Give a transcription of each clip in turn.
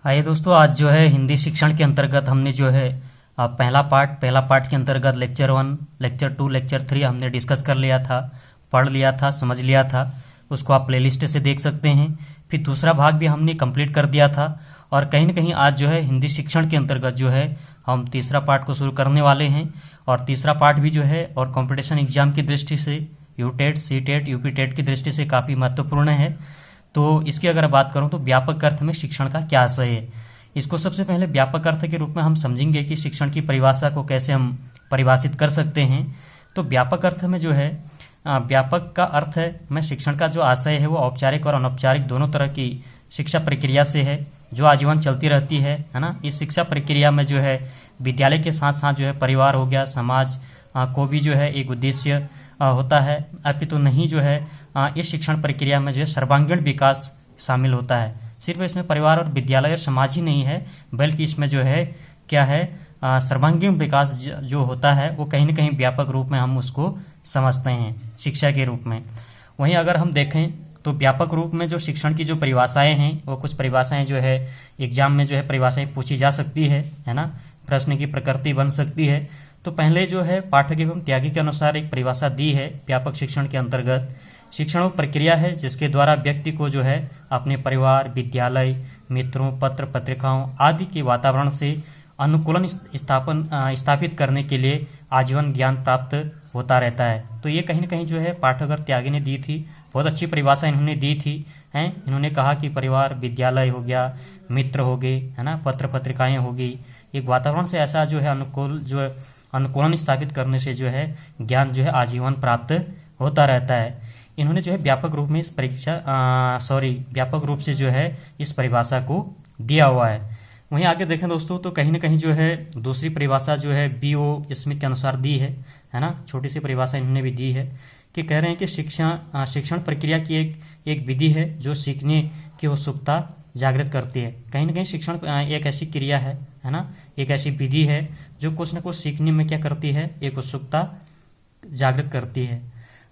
आइए दोस्तों, आज जो है हिंदी शिक्षण के अंतर्गत हमने जो है पहला पार्ट के अंतर्गत लेक्चर 1, लेक्चर 2, लेक्चर 3 हमने डिस्कस कर लिया था, पढ़ लिया था, समझ लिया था। उसको आप प्लेलिस्ट से देख सकते हैं। फिर दूसरा भाग भी हमने कंप्लीट कर दिया था और कहीं ना कहीं आज जो है हिंदी शिक्षण के अंतर्गत जो है हम तीसरा पार्ट को शुरू करने वाले हैं। और तीसरा पार्ट भी जो है और कंपटीशन एग्जाम की दृष्टि से यूटेट, सीटेट, यूपी टेट की दृष्टि से काफ़ी महत्वपूर्ण है। तो इसकी अगर बात करूं तो व्यापक अर्थ में शिक्षण का क्या आशय है, इसको सबसे पहले व्यापक अर्थ के रूप में हम समझेंगे कि शिक्षण की परिभाषा को कैसे हम परिभाषित कर सकते हैं। तो व्यापक अर्थ में जो है व्यापक का अर्थ है में शिक्षण का जो आशय है वो औपचारिक और अनौपचारिक दोनों तरह की शिक्षा प्रक्रिया से है, जो आजीवन चलती रहती है ना। इस शिक्षा प्रक्रिया में जो है विद्यालय के साथ साथ जो है परिवार हो गया, समाज को भी जो है एक उद्देश्य होता है। अपितु नहीं जो है इस शिक्षण प्रक्रिया में जो है सर्वांगीण विकास शामिल होता है। सिर्फ इसमें परिवार और विद्यालय और समाज ही नहीं है, बल्कि इसमें जो है क्या है सर्वांगीण विकास जो होता है वो कहीं ना कहीं व्यापक रूप में हम उसको समझते हैं शिक्षा के रूप में। वहीं अगर हम देखें तो व्यापक रूप में जो शिक्षण की जो परिभाषाएं हैं वो कुछ परिभाषाएं जो है एग्जाम में जो है परिभाषाएं पूछी जा सकती है ना, प्रश्न की प्रकृति बन सकती है। तो पहले जो है पाठक एवं त्यागी के अनुसार एक परिभाषा दी है व्यापक शिक्षण के अंतर्गत। शिक्षण वो प्रक्रिया है जिसके द्वारा व्यक्ति को जो है अपने परिवार, विद्यालय, मित्रों, पत्र पत्रिकाओं आदि के वातावरण से अनुकूलन स्थापित करने के लिए आजीवन ज्ञान प्राप्त होता रहता है। तो ये कहीं ना कहीं जो है पाठक और त्यागी ने दी थी, बहुत अच्छी परिभाषा इन्होंने दी थी हैं। इन्होंने कहा कि परिवार, विद्यालय हो गया, मित्र हो गए है ना, पत्र पत्रिकाएं होगी, एक वातावरण से ऐसा जो है अनुकूलन स्थापित करने से जो है ज्ञान जो है आजीवन प्राप्त होता रहता है। इन्होंने जो है व्यापक रूप में व्यापक रूप से जो है इस परिभाषा को दिया हुआ है। वहीं आगे देखें दोस्तों तो कहीं ना कहीं जो है दूसरी परिभाषा जो है B.O. स्मिथ के अनुसार दी है ना, छोटी सी परिभाषा इन्होंने भी दी है कि कह रहे हैं कि शिक्षण प्रक्रिया की एक विधि है जो सीखने की उत्सुकता जागृत करती है। कहीं ना कहीं शिक्षण एक ऐसी क्रिया है ना, एक ऐसी विधि है जो कुछ न कुछ सीखने में क्या करती है, एक उत्सुकता जागृत करती है।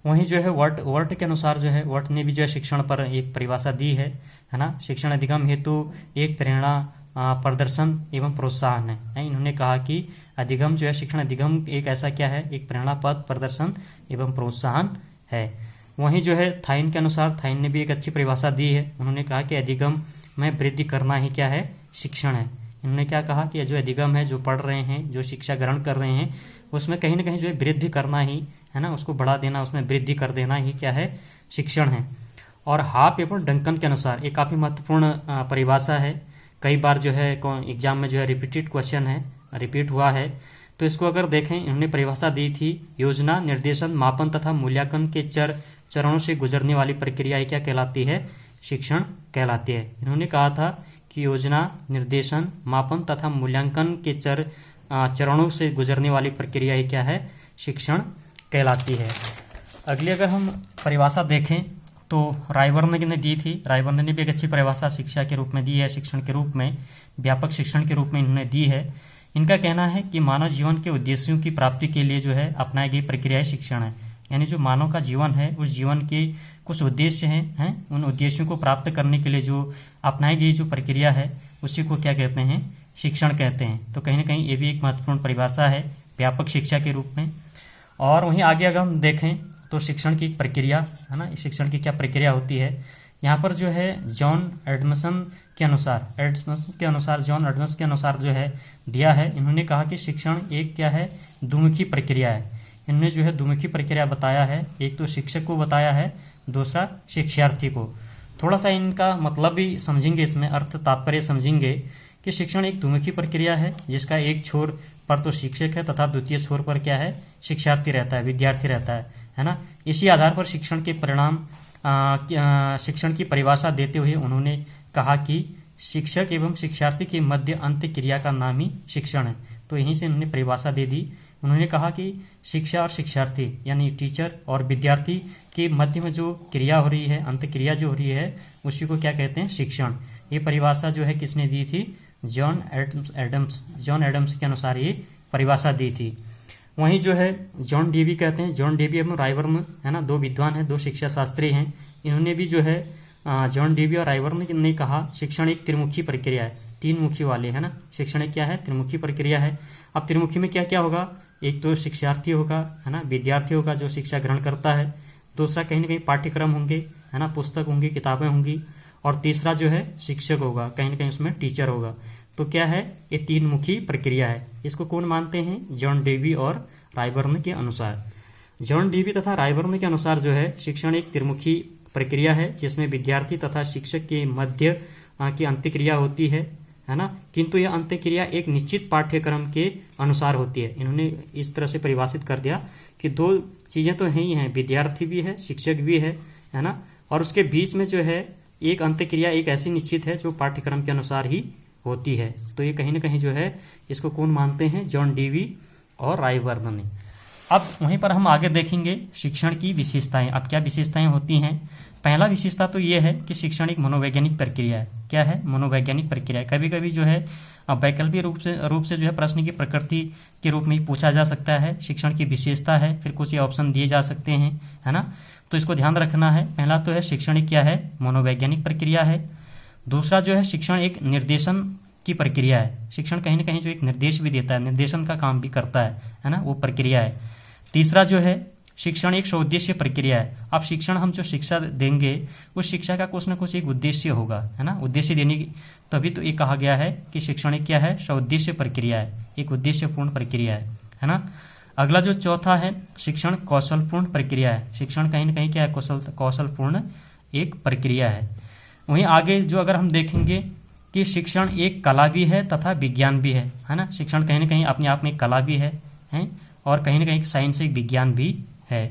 वहीं जो है वर्ट के अनुसार जो है वर्ट ने भी जो है शिक्षण पर एक परिभाषा दी है ना। शिक्षण अधिगम हेतु एक प्रेरणा, प्रदर्शन एवं प्रोत्साहन है। इन्होंने कहा कि अधिगम जो है शिक्षण अधिगम एक ऐसा क्या है, एक प्रेरणा, पद, प्रदर्शन एवं प्रोत्साहन है। वहीं जो है थाइन के अनुसार थाइन ने भी एक अच्छी परिभाषा दी है। उन्होंने कहा कि अधिगम में वृद्धि करना ही क्या है, शिक्षण है। इन्होंने क्या कहा कि जो अधिगम है, जो पढ़ रहे हैं, जो शिक्षा ग्रहण कर रहे हैं, उसमें कहीं ना कहीं जो है वृद्धि करना ही है ना, उसको बढ़ा देना, उसमें वृद्धि कर देना ही क्या है, शिक्षण है। और हाफ एवं डंकन के अनुसार एक काफी महत्वपूर्ण परिभाषा है, कई बार जो है एग्जाम में जो है रिपीटेड क्वेश्चन है, रिपीट हुआ है। तो इसको अगर देखें, इन्होंने परिभाषा दी थी योजना, निर्देशन, मापन तथा मूल्यांकन के चरणों से गुजरने वाली प्रक्रिया क्या कहलाती है, शिक्षण कहलाती है। इन्होंने कहा था कि योजना, निर्देशन, मापन तथा मूल्यांकन के चरणों से गुजरने वाली प्रक्रिया ही क्या है, शिक्षण कहलाती है। अगली अगर हम परिभाषा देखें तो रायवर्न ने दी थी, रायवर्न ने भी एक अच्छी परिभाषा शिक्षा के रूप में दी है, शिक्षण के रूप में, व्यापक शिक्षण के रूप में इन्होंने दी है। इनका कहना है कि मानव जीवन के उद्देश्यों की प्राप्ति के लिए जो है अपनाई गई प्रक्रिया शिक्षण है। यानी जो मानव का जीवन है उस जीवन के कुछ उद्देश्य हैं, उन उद्देश्यों को प्राप्त करने के लिए जो अपनाई गई जो प्रक्रिया है उसी को क्या कहते हैं, शिक्षण कहते हैं। तो कहीं ना कहीं ये भी एक महत्वपूर्ण परिभाषा है व्यापक शिक्षा के रूप में। और वहीं आगे अगर हम देखें तो शिक्षण की प्रक्रिया है ना, इस शिक्षण की क्या प्रक्रिया होती है, यहाँ पर जो है जॉन एडम्स के अनुसार जो है दिया है। इन्होंने कहा कि शिक्षण एक क्या है, द्विमुखी प्रक्रिया है। इन्होंने जो है द्विमुखी प्रक्रिया बताया है, एक तो शिक्षक को बताया है, दूसरा शिक्षार्थी को। थोड़ा सा इनका मतलब भी समझेंगे, इसमें अर्थ तात्पर्य समझेंगे कि शिक्षण एक द्विमुखी प्रक्रिया है जिसका एक छोर पर तो शिक्षक है तथा द्वितीय छोर पर क्या है, शिक्षार्थी रहता है, विद्यार्थी रहता है ना। इसी आधार पर शिक्षण के परिणाम शिक्षण की परिभाषा देते हुए उन्होंने कहा कि शिक्षक एवं शिक्षार्थी के मध्य अंत्य क्रिया का नाम ही शिक्षण है। तो यहीं से उन्होंने परिभाषा दे दी। उन्होंने कहा कि शिक्षा और शिक्षार्थी यानी टीचर और विद्यार्थी के मध्य में जो क्रिया हो रही है, अंत्य क्रिया जो हो रही है, उसी को क्या कहते हैं, शिक्षण। ये परिभाषा जो है किसने दी थी, जॉन एडम्स के अनुसार ये परिभाषा दी थी। वहीं जो है जॉन डेवी कहते हैं, जॉन डेवी एवं रायवर्न है ना, दो विद्वान हैं, दो शिक्षा शास्त्री हैं। इन्होंने भी जो है जॉन डेवी और रायवर्न ने कहा शिक्षण एक त्रिमुखी प्रक्रिया है। तीन मुखी वाले, है ना। शिक्षण एक क्या है, त्रिमुखी प्रक्रिया है। अब त्रिमुखी में क्या क्या होगा, एक तो शिक्षार्थी होगा, है ना, विद्यार्थी होगा जो शिक्षा ग्रहण करता है, दूसरा कहीं ना कहीं पाठ्यक्रम होंगे, है ना, पुस्तक होंगी, किताबें होंगी, और तीसरा जो है शिक्षक होगा, कहीं ना कहीं उसमें टीचर होगा। तो क्या है, ये तीन मुखी प्रक्रिया है। इसको कौन मानते हैं, जॉन डेवी और रायबर्न के अनुसार। जॉन डेवी तथा रायबर्न के अनुसार जो है शिक्षण एक त्रिमुखी प्रक्रिया है जिसमें विद्यार्थी तथा शिक्षक के मध्य की अंत्यक्रिया होती है ना, किंतु यह अंत्यक्रिया एक निश्चित पाठ्यक्रम के अनुसार होती है। इन्होंने इस तरह से परिभाषित कर दिया कि दो चीजें तो हैं ही हैं, विद्यार्थी भी है, शिक्षक भी है ना, और उसके बीच में जो है एक अंत्यक्रिया एक ऐसी निश्चित है जो पाठ्यक्रम के अनुसार ही होती है। तो ये कहीं ना कहीं जो है इसको कौन मानते हैं, जॉन डेवी और रायबर्न ने। अब वहीं पर हम आगे देखेंगे शिक्षण की विशेषताएं। अब क्या विशेषताएं होती हैं, पहला विशेषता तो ये है कि शिक्षण एक मनोवैज्ञानिक प्रक्रिया है। क्या है, मनोवैज्ञानिक प्रक्रिया। कभी कभी जो है वैकल्पिक रूप से जो है प्रश्न की प्रकृति के रूप में पूछा जा सकता है, शिक्षण की विशेषता है, फिर कुछ ये ऑप्शन दिए जा सकते हैं, है ना। तो इसको ध्यान रखना है। पहला तो है शिक्षण क्या है, मनोवैज्ञानिक प्रक्रिया है। दूसरा जो है शिक्षण एक निर्देशन की प्रक्रिया है। शिक्षण कहीं ना कहीं जो एक निर्देश भी देता है, निर्देशन का काम भी करता है ना, वो प्रक्रिया है। तीसरा जो है शिक्षण एक स्वउद्देश्य प्रक्रिया है। अब शिक्षण हम जो शिक्षा देंगे उस शिक्षा का कुछ ना कुछ एक उद्देश्य होगा, है ना, उद्देश्य देने की, तभी तो ये कहा गया है कि शिक्षण एक क्या है, स्वउद्देश्य प्रक्रिया है, एक उद्देश्यपूर्ण प्रक्रिया है ना। अगला जो चौथा है शिक्षण कौशलपूर्ण प्रक्रिया है। शिक्षण कहीं ना कहीं क्या है, कौशलपूर्ण एक प्रक्रिया है। वहीं आगे जो अगर हम देखेंगे कि शिक्षण एक कला भी है तथा विज्ञान भी है ना। शिक्षण कहीं ना कहीं अपने आप में एक कला भी है और कहीं ना कहीं साइंस एक विज्ञान भी है।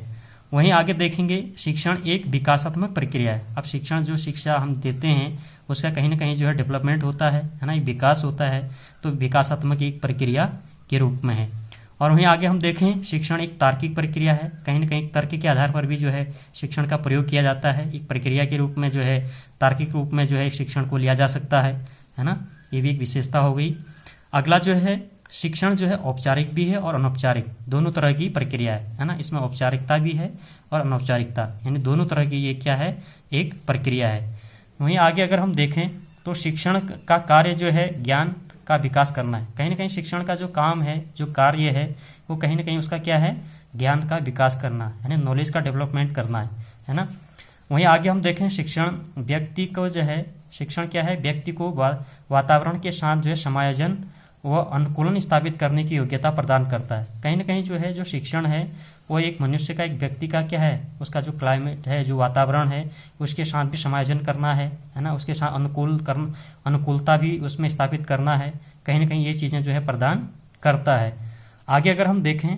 वहीं आगे देखेंगे शिक्षण एक विकासात्मक प्रक्रिया है। अब शिक्षण जो शिक्षा हम देते हैं उसका कहीं ना कहीं जो है डेवलपमेंट होता है ना, एक विकास होता है, तो विकासात्मक एक प्रक्रिया के रूप में है। और वहीं आगे हम देखें शिक्षण एक तार्किक प्रक्रिया है। कहीं ना कहीं तर्क के आधार पर भी जो है शिक्षण का प्रयोग किया जाता है, एक प्रक्रिया के रूप में जो है तार्किक रूप में जो है शिक्षण को लिया जा सकता है ना। ये भी एक विशेषता हो गई। अगला जो है शिक्षण जो है औपचारिक भी है और अनौपचारिक, दोनों तरह की प्रक्रिया है ना। इसमें औपचारिकता भी है और अनौपचारिकता, यानी दोनों तरह की ये क्या है, एक प्रक्रिया है। वहीं आगे अगर हम देखें तो शिक्षण का कार्य जो है ज्ञान का विकास करना है। कहीं ना कहीं शिक्षण का जो काम है, जो कार्य है, वो कहीं ना कहीं उसका क्या है, ज्ञान का विकास करना है, नॉलेज का डेवलपमेंट करना है ना। वहीं आगे हम देखें शिक्षण व्यक्ति को जो है, शिक्षण क्या है, व्यक्ति को वातावरण के साथ जो है समायोजन व अनुकूलन स्थापित करने की योग्यता प्रदान करता है। कहीं ना कहीं जो है जो शिक्षण है वो एक मनुष्य का, एक व्यक्ति का क्या है, उसका जो क्लाइमेट है, जो वातावरण है, उसके साथ भी समायोजन करना है ना, उसके साथ अनुकूलता भी उसमें स्थापित करना है। कहीं ना कहीं ये चीज़ें जो है प्रदान करता है। आगे अगर हम देखें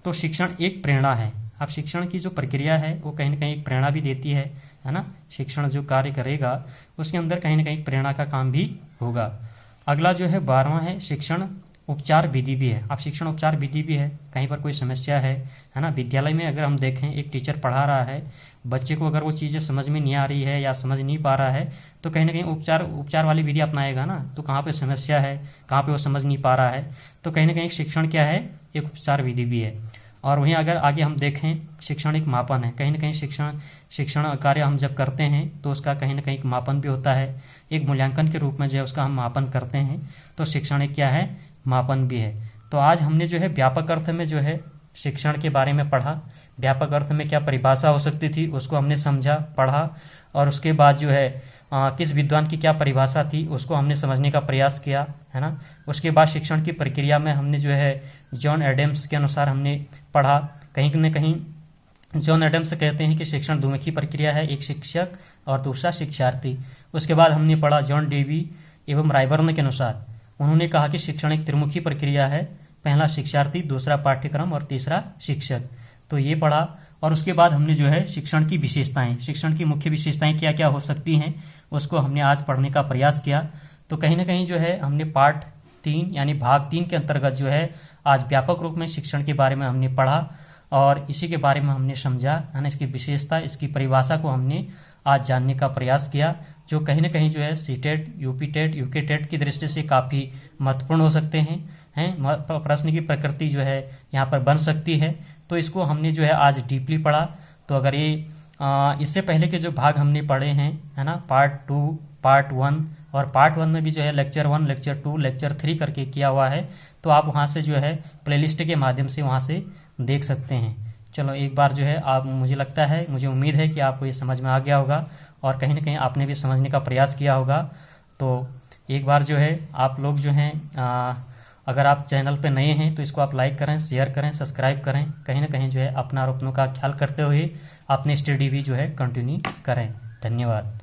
तो शिक्षण एक प्रेरणा है। अब शिक्षण की जो प्रक्रिया है वो कहीं ना कहीं एक प्रेरणा भी देती है ना। शिक्षण जो कार्य करेगा उसके अंदर कहीं ना कहीं प्रेरणा का काम भी होगा। अगला जो है 12वां है शिक्षण उपचार विधि भी है। अब शिक्षण उपचार विधि भी है, कहीं पर कोई समस्या है ना, विद्यालय में अगर हम देखें एक टीचर पढ़ा रहा है, बच्चे को अगर वो चीज़ें समझ में नहीं आ रही है या समझ नहीं पा रहा है तो कहीं ना कहीं उपचार वाली विधि अपनाएगा ना। तो कहाँ पे समस्या है, कहाँ पे वो समझ नहीं पा रहा है, तो कहीं ना कहीं शिक्षण क्या है, एक उपचार विधि भी है। और वहीं अगर आगे हम देखें शिक्षण एक मापन है। कहीं ना कहीं शिक्षण कार्य हम जब करते हैं तो उसका कहीं ना कहीं एक मापन भी होता है, एक मूल्यांकन के रूप में जो है उसका हम मापन करते हैं, तो शिक्षण एक क्या है, मापन भी है। तो आज हमने जो है व्यापक अर्थ में जो है शिक्षण के बारे में पढ़ा, व्यापक अर्थ में क्या परिभाषा हो सकती थी उसको हमने समझा, पढ़ा, और उसके बाद जो है किस विद्वान की क्या परिभाषा थी उसको हमने समझने का प्रयास किया, है ना। उसके बाद शिक्षण की प्रक्रिया में हमने जो है जॉन एडम्स के अनुसार हमने पढ़ा। कहीं न कहीं जॉन एडम्स कहते हैं कि शिक्षण द्विमुखी प्रक्रिया है, एक शिक्षक और दूसरा शिक्षार्थी। उसके बाद हमने पढ़ा जॉन डेवी एवं रायबर्न के अनुसार, उन्होंने कहा कि शिक्षण एक त्रिमुखी प्रक्रिया है, पहला शिक्षार्थी, दूसरा पाठ्यक्रम और तीसरा शिक्षक। तो ये पढ़ा। और उसके बाद हमने जो है शिक्षण की विशेषताएं, शिक्षण की मुख्य विशेषताएं क्या क्या हो सकती हैं उसको हमने आज पढ़ने का प्रयास किया। तो कहीं ना कहीं जो है हमने पार्ट 3 यानी भाग 3 के अंतर्गत जो है आज व्यापक रूप में शिक्षण के बारे में हमने पढ़ा और इसी के बारे में हमने समझा, है ना। इसकी विशेषता, इसकी परिभाषा को हमने आज जानने का प्रयास किया, जो कहीं ना कहीं जो है सीटेट, यूपीटेट, यूकेटेट की दृष्टि से काफ़ी महत्वपूर्ण हो सकते हैं। प्रश्न की प्रकृति जो है यहाँ पर बन सकती है। तो इसको हमने जो है आज डीपली पढ़ा। तो अगर ये इससे पहले के जो भाग हमने पढ़े हैं, है ना, पार्ट 2, पार्ट 1 और पार्ट 1 में भी जो है लेक्चर 1, लेक्चर 2, लेक्चर 3 करके किया हुआ है, तो आप वहाँ से जो है प्लेलिस्ट के माध्यम से वहाँ से देख सकते हैं। चलो एक बार जो है आप, मुझे लगता है, मुझे उम्मीद है कि आपको ये समझ में आ गया होगा और कहीं ना कहीं आपने भी समझने का प्रयास किया होगा। तो एक बार जो है आप लोग जो हैं, अगर आप चैनल पे नए हैं तो इसको आप लाइक करें, शेयर करें, सब्सक्राइब करें। कहीं ना कहीं जो है अपना और अपनों का ख्याल करते हुए अपनी स्टडी भी जो है कंटिन्यू करें। धन्यवाद।